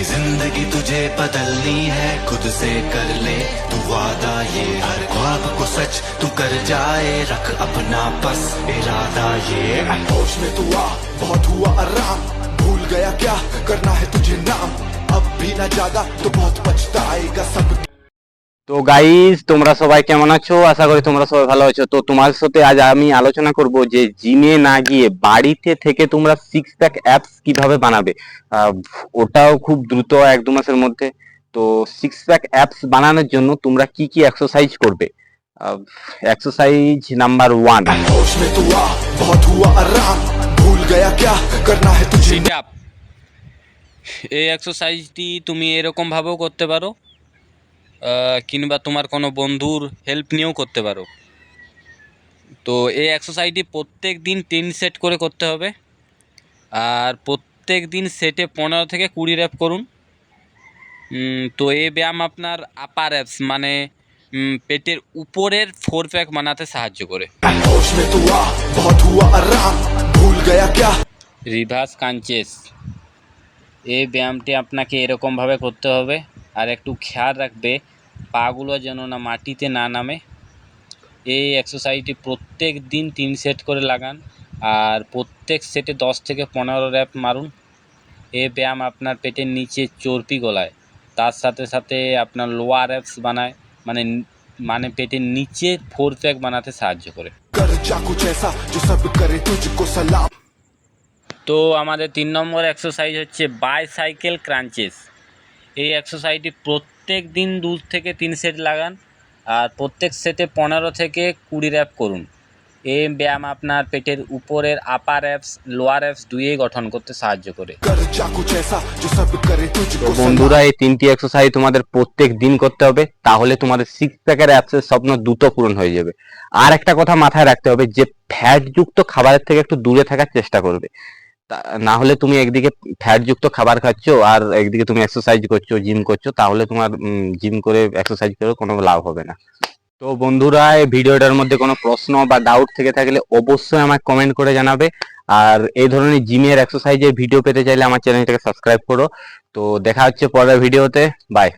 जिंदगी तुझे बदलनी है, खुद से कर ले तू वादा, ये हर ख्वाब को सच तू कर जाए, रख अपना बस इरादा ये। होश में तू आ, बहुत हुआ आराम, भूल गया क्या करना है तुझे नाम, अब भी ना जागा तो बहुत पछताएगा सब। তো গাইস, তোমরা সবাই কেমন আছো? আশা করি তোমরা সবাই ভালো আছো। তো তোমার সাথে আজ আমি আলোচনা করব যে জিমে না গিয়ে বাড়িতে থেকে তোমরা সিক্স প্যাক অ্যাপস কিভাবে বানাবে। আহ, ওটাও খুব দ্রুত 1-2 মাসের মধ্যে। তো সিক্স প্যাক অ্যাপস বানানোর জন্য তোমরা কি কি এক্সারসাইজ করবে। এক্সারসাইজ নাম্বার 1, होश में तू आ, बहुत हुआ आराम, भूल गया क्या करना है तुझे। Sit up. এই এক্সারসাইজটি তুমি এরকম ভাবেও করতে পারো, কিংবা তোমার কোনো বন্ধুর হেল্প নিয়েও করতে পারো। তো এই এক্সারসাইজটি প্রত্যেক দিন 3 সেট করে করতে হবে, আর প্রত্যেক দিন সেটে 15 থেকে 20 র্যাপ করুন। তো এই ব্যায়াম আপনার আপার অ্যাপস মানে পেটের উপরের 4 প্যাক বানাতে সাহায্য করে। होश में तू आ, बहुत हुआ आराम, भूल गया क्या। রিভার্স কাঞ্চেস, এই ব্যায়ামটি আপনাকে এরকমভাবে করতে হবে, আর একটু খেয়াল রাখবে পাগুলো যেন না মাটিতে না নামে। এই এক্সারসাইজটি প্রত্যেক দিন 3 সেট করে লাগান, আর প্রত্যেক সেটে 10 থেকে 15 র্যাপ মারুন। এই ব্যায়াম আপনার পেটের নিচে চর্বি গলায়, তার সাথে সাথে আপনার লোয়ার অ্যাপস বানায়, মানে পেটের নিচে 4 প্যাক বানাতে সাহায্য করে। कर जा कुछ ऐसा जो सब करे तुझको सलाम। তো আমাদের 3 নম্বর এক্সারসাইজ হচ্ছে বাইসাইকেল ক্রাঞ্চেস। এই এক্সারসাইজটি প্রত্যেক দিন 2 থেকে 3 সেট লাগান, আর প্রত্যেক সেটে 15 থেকে 20 র্যাপ করুন। এই ব্যায়াম আপনার পেটের উপরের আপার অ্যাপস লোয়ার অ্যাপস দুইয়েই গঠন করতে সাহায্য করে। कर जा कुछ ऐसा जो सब करे তো तुझको বন্ধুরা, এই 3টি এক্সারসাইজ তোমাদের প্রত্যেক দিন করতে হবে, তাহলে তোমাদের সিক্স প্যাকের অ্যাপসের স্বপ্ন দ্রুত পূরণ হয়ে যাবে। আর একটা কথা মাথায় রাখতে হবে যে ফ্যাট যুক্ত খাবারের থেকে একটু দূরে থাকার চেষ্টা করবে। না হলে তুমি একদিকে ফ্যাট যুক্ত খাবার খাচ্ছ আর একদিকে তুমি এক্সারসাইজ করছো, জিম করছো, তাহলে তোমার জিম করে এক্সারসাইজ করে কোনো লাভ হবে না। তো বন্ধুরা, এই ভিডিওটার মধ্যে কোনো প্রশ্ন বা ডাউট থেকে থাকলে অবশ্যই আমাকে কমেন্ট করে জানাবে। আর এই ধরনের জিমের এক্সারসাইজের ভিডিও পেতে চাইলে আমার চ্যানেলটাকে সাবস্ক্রাইব করো। তো দেখা হচ্ছে পরের ভিডিওতে। বাই।